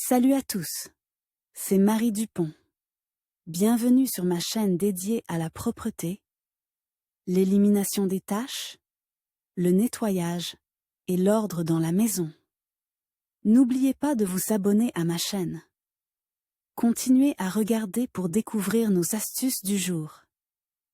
Salut à tous, c'est Marie Dupont. Bienvenue sur ma chaîne dédiée à la propreté, l'élimination des taches, le nettoyage et l'ordre dans la maison. N'oubliez pas de vous abonner à ma chaîne. Continuez à regarder pour découvrir nos astuces du jour.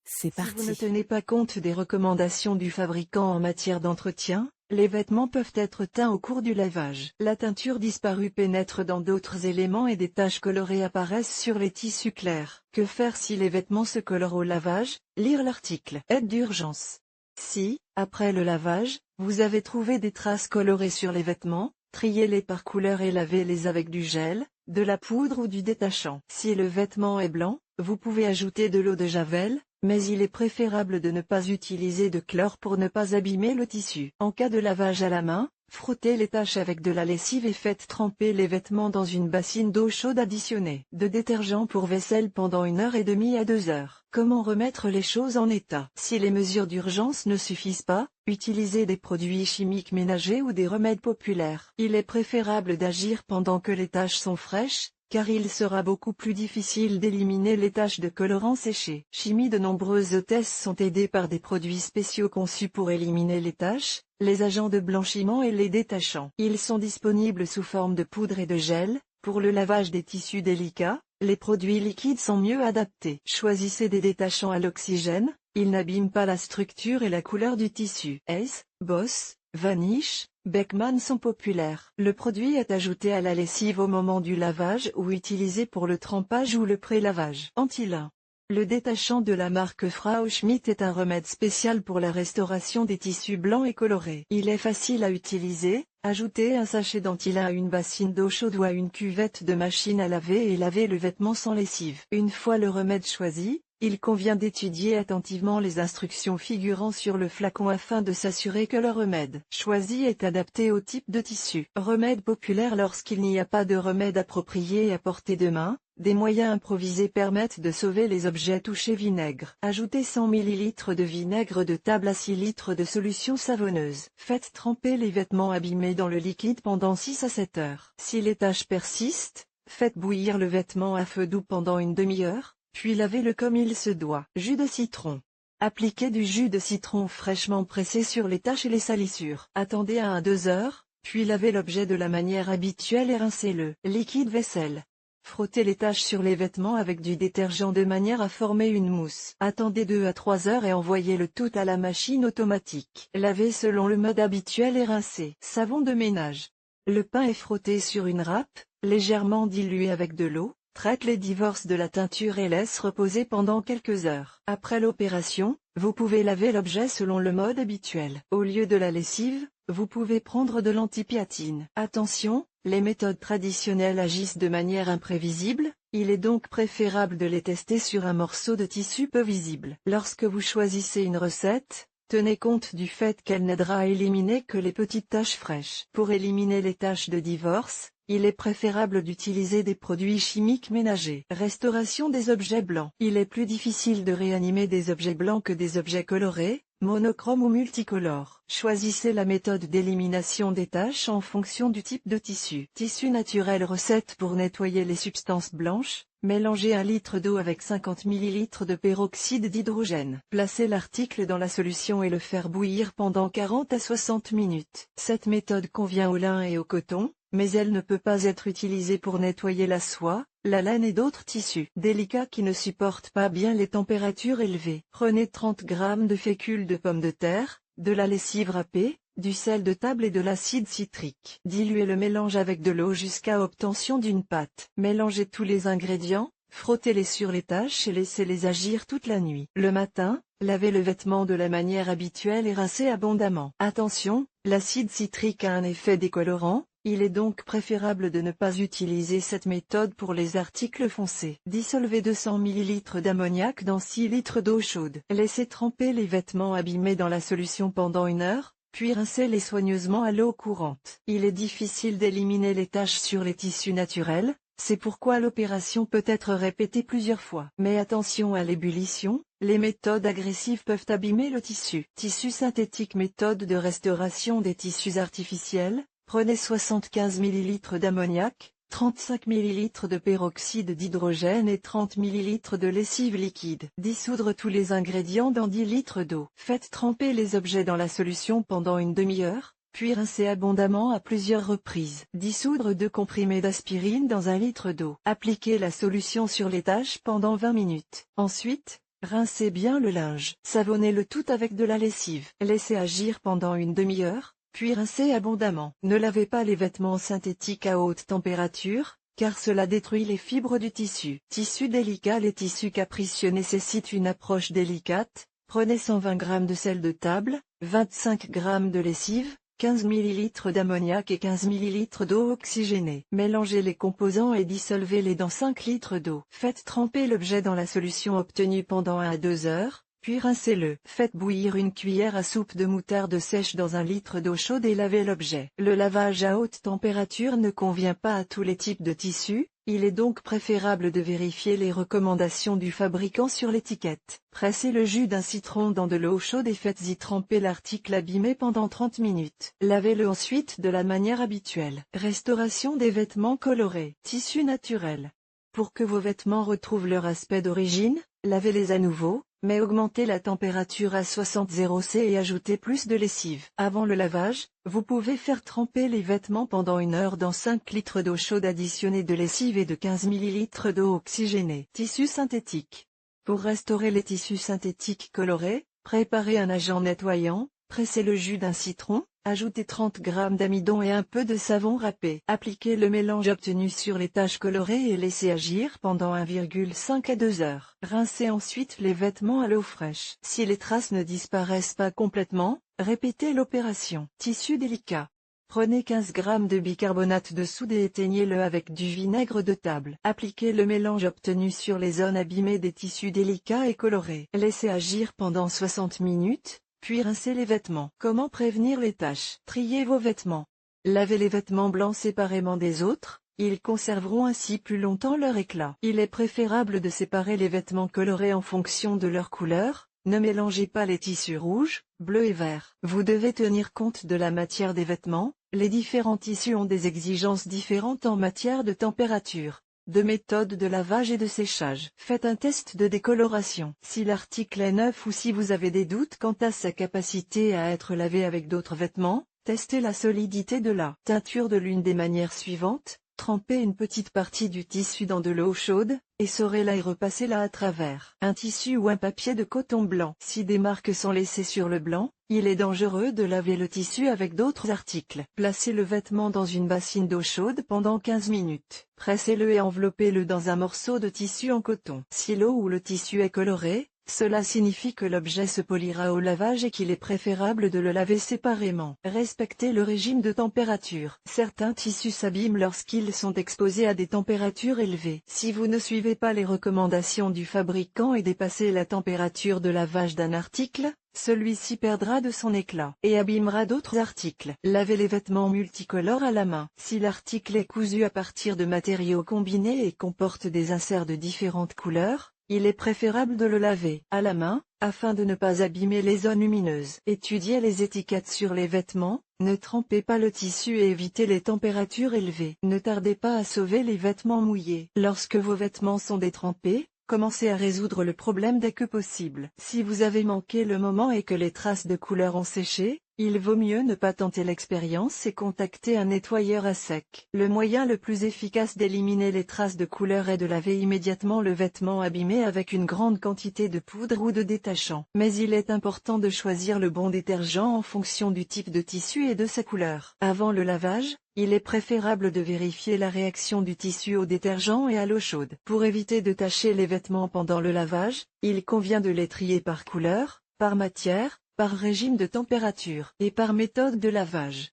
C'est Si vous ne parti. tenez pas compte des recommandations du fabricant en matière d'entretien, les vêtements peuvent être teints au cours du lavage. La teinture disparue pénètre dans d'autres éléments et des taches colorées apparaissent sur les tissus clairs. Que faire si les vêtements se colorent au lavage? Lire l'article. Aide d'urgence. Si, après le lavage, vous avez trouvé des traces colorées sur les vêtements, triez-les par couleur et lavez-les avec du gel, de la poudre ou du détachant. Si le vêtement est blanc, vous pouvez ajouter de l'eau de javel, mais il est préférable de ne pas utiliser de chlore pour ne pas abîmer le tissu. En cas de lavage à la main, frottez les taches avec de la lessive et faites tremper les vêtements dans une bassine d'eau chaude additionnée de détergent pour vaisselle pendant 1h30 à 2 heures. Comment remettre les choses en état? Si les mesures d'urgence ne suffisent pas, utilisez des produits chimiques ménagers ou des remèdes populaires. Il est préférable d'agir pendant que les taches sont fraîches, car il sera beaucoup plus difficile d'éliminer les taches de colorant séché. Chimie. De nombreuses hôtesses sont aidées par des produits spéciaux conçus pour éliminer les taches, les agents de blanchiment et les détachants. Ils sont disponibles sous forme de poudre et de gel. Pour le lavage des tissus délicats, les produits liquides sont mieux adaptés. Choisissez des détachants à l'oxygène, ils n'abîment pas la structure et la couleur du tissu. Ace, Boss, Vanish, Beckman sont populaires. Le produit est ajouté à la lessive au moment du lavage ou utilisé pour le trempage ou le pré-lavage. Anti-lin. Le détachant de la marque Frau Schmidt est un remède spécial pour la restauration des tissus blancs et colorés. Il est facile à utiliser. Ajoutez un sachet d'anti-lin à une bassine d'eau chaude ou à une cuvette de machine à laver et lavez le vêtement sans lessive. Une fois le remède choisi, il convient d'étudier attentivement les instructions figurant sur le flacon afin de s'assurer que le remède choisi est adapté au type de tissu. Remède populaire. Lorsqu'il n'y a pas de remède approprié à portée de main, des moyens improvisés permettent de sauver les objets touchés. Vinaigre. Ajoutez 100 ml de vinaigre de table à 6 litres de solution savonneuse. Faites tremper les vêtements abîmés dans le liquide pendant 6 à 7 heures. Si les taches persistent, faites bouillir le vêtement à feu doux pendant une demi-heure. Puis lavez-le comme il se doit. Jus de citron. Appliquez du jus de citron fraîchement pressé sur les taches et les salissures. Attendez 1 à 2 heures, puis lavez l'objet de la manière habituelle et rincez-le. Liquide vaisselle. Frottez les taches sur les vêtements avec du détergent de manière à former une mousse. Attendez 2 à 3 heures et envoyez le tout à la machine automatique. Lavez selon le mode habituel et rincez. Savon de ménage. Le pain est frotté sur une râpe, légèrement dilué avec de l'eau. Traite les divorces de la teinture et laisse reposer pendant quelques heures. Après l'opération, vous pouvez laver l'objet selon le mode habituel. Au lieu de la lessive, vous pouvez prendre de l'antipiatine. Attention, les méthodes traditionnelles agissent de manière imprévisible, il est donc préférable de les tester sur un morceau de tissu peu visible. Lorsque vous choisissez une recette, tenez compte du fait qu'elle n'aidera à éliminer que les petites taches fraîches. Pour éliminer les taches de divorce, il est préférable d'utiliser des produits chimiques ménagers. Restauration des objets blancs. Il est plus difficile de réanimer des objets blancs que des objets colorés, monochromes ou multicolores. Choisissez la méthode d'élimination des taches en fonction du type de tissu. Tissu naturel. Recette pour nettoyer les substances blanches. Mélangez 1 litre d'eau avec 50 ml de peroxyde d'hydrogène. Placez l'article dans la solution et le faire bouillir pendant 40 à 60 minutes. Cette méthode convient au lin et au coton, mais elle ne peut pas être utilisée pour nettoyer la soie, la laine et d'autres tissus délicats qui ne supportent pas bien les températures élevées. Prenez 30 g de fécule de pomme de terre, de la lessive râpée, du sel de table et de l'acide citrique. Diluez le mélange avec de l'eau jusqu'à obtention d'une pâte. Mélangez tous les ingrédients, frottez-les sur les taches et laissez-les agir toute la nuit. Le matin, lavez le vêtement de la manière habituelle et rincez abondamment. Attention, l'acide citrique a un effet décolorant. Il est donc préférable de ne pas utiliser cette méthode pour les articles foncés. Dissolvez 200 ml d'ammoniac dans 6 litres d'eau chaude. Laissez tremper les vêtements abîmés dans la solution pendant 1 heure, puis rincez-les soigneusement à l'eau courante. Il est difficile d'éliminer les taches sur les tissus naturels, c'est pourquoi l'opération peut être répétée plusieurs fois. Mais attention à l'ébullition, les méthodes agressives peuvent abîmer le tissu. Tissu synthétique. Méthode de restauration des tissus artificiels. Prenez 75 ml d'ammoniac, 35 ml de peroxyde d'hydrogène et 30 ml de lessive liquide. Dissoudre tous les ingrédients dans 10 litres d'eau. Faites tremper les objets dans la solution pendant une demi-heure, puis rincez abondamment à plusieurs reprises. Dissoudre 2 comprimés d'aspirine dans 1 litre d'eau. Appliquez la solution sur les taches pendant 20 minutes. Ensuite, rincez bien le linge. Savonnez le tout avec de la lessive. Laissez agir pendant une demi-heure, puis rincez abondamment. Ne lavez pas les vêtements synthétiques à haute température, car cela détruit les fibres du tissu. Tissu délicat. Les tissus capricieux nécessitent une approche délicate. Prenez 120 g de sel de table, 25 g de lessive, 15 ml d'ammoniac et 15 ml d'eau oxygénée. Mélangez les composants et dissolvez-les dans 5 litres d'eau. Faites tremper l'objet dans la solution obtenue pendant 1 à 2 heures, puis rincez-le. Faites bouillir une cuillère à soupe de moutarde sèche dans 1 litre d'eau chaude et lavez l'objet. Le lavage à haute température ne convient pas à tous les types de tissus. Il est donc préférable de vérifier les recommandations du fabricant sur l'étiquette. Pressez le jus d'un citron dans de l'eau chaude et faites-y tremper l'article abîmé pendant 30 minutes. Lavez-le ensuite de la manière habituelle. Restauration des vêtements colorés. Tissu naturel. Pour que vos vêtements retrouvent leur aspect d'origine, lavez-les à nouveau, mais augmentez la température à 60 C et ajoutez plus de lessive. Avant le lavage, vous pouvez faire tremper les vêtements pendant 1 heure dans 5 litres d'eau chaude additionnée de lessive et de 15 ml d'eau oxygénée. Tissu synthétique. Pour restaurer les tissus synthétiques colorés, préparez un agent nettoyant, pressez le jus d'un citron, ajoutez 30 g d'amidon et un peu de savon râpé. Appliquez le mélange obtenu sur les taches colorées et laissez agir pendant 1,5 à 2 heures. Rincez ensuite les vêtements à l'eau fraîche. Si les traces ne disparaissent pas complètement, répétez l'opération. Tissu délicat. Prenez 15 g de bicarbonate de soude et éteignez-le avec du vinaigre de table. Appliquez le mélange obtenu sur les zones abîmées des tissus délicats et colorés. Laissez agir pendant 60 minutes. Puis rincez les vêtements. Comment prévenir les taches? Triez vos vêtements. Lavez les vêtements blancs séparément des autres, ils conserveront ainsi plus longtemps leur éclat. Il est préférable de séparer les vêtements colorés en fonction de leur couleur, ne mélangez pas les tissus rouges, bleus et verts. Vous devez tenir compte de la matière des vêtements, les différents tissus ont des exigences différentes en matière de température, de méthode de lavage et de séchage. Faites un test de décoloration. Si l'article est neuf ou si vous avez des doutes quant à sa capacité à être lavé avec d'autres vêtements, testez la solidité de la teinture de l'une des manières suivantes. Trempez une petite partie du tissu dans de l'eau chaude, essorez-la et repassez-la à travers un tissu ou un papier de coton blanc. Si des marques sont laissées sur le blanc, il est dangereux de laver le tissu avec d'autres articles. Placez le vêtement dans une bassine d'eau chaude pendant 15 minutes. Pressez-le et enveloppez-le dans un morceau de tissu en coton. Si l'eau ou le tissu est coloré, cela signifie que l'objet se polira au lavage et qu'il est préférable de le laver séparément. Respectez le régime de température. Certains tissus s'abîment lorsqu'ils sont exposés à des températures élevées. Si vous ne suivez pas les recommandations du fabricant et dépassez la température de lavage d'un article, celui-ci perdra de son éclat et abîmera d'autres articles. Lavez les vêtements multicolores à la main. Si l'article est cousu à partir de matériaux combinés et comporte des inserts de différentes couleurs, il est préférable de le laver à la main, afin de ne pas abîmer les zones lumineuses. Étudiez les étiquettes sur les vêtements, ne trempez pas le tissu et évitez les températures élevées. Ne tardez pas à sauver les vêtements mouillés. Lorsque vos vêtements sont détrempés, commencez à résoudre le problème dès que possible. Si vous avez manqué le moment et que les traces de couleur ont séché, il vaut mieux ne pas tenter l'expérience et contacter un nettoyeur à sec. Le moyen le plus efficace d'éliminer les traces de couleur est de laver immédiatement le vêtement abîmé avec une grande quantité de poudre ou de détachant. Mais il est important de choisir le bon détergent en fonction du type de tissu et de sa couleur. Avant le lavage, il est préférable de vérifier la réaction du tissu au détergent et à l'eau chaude. Pour éviter de tacher les vêtements pendant le lavage, il convient de les trier par couleur, par matière, par régime de température et par méthode de lavage.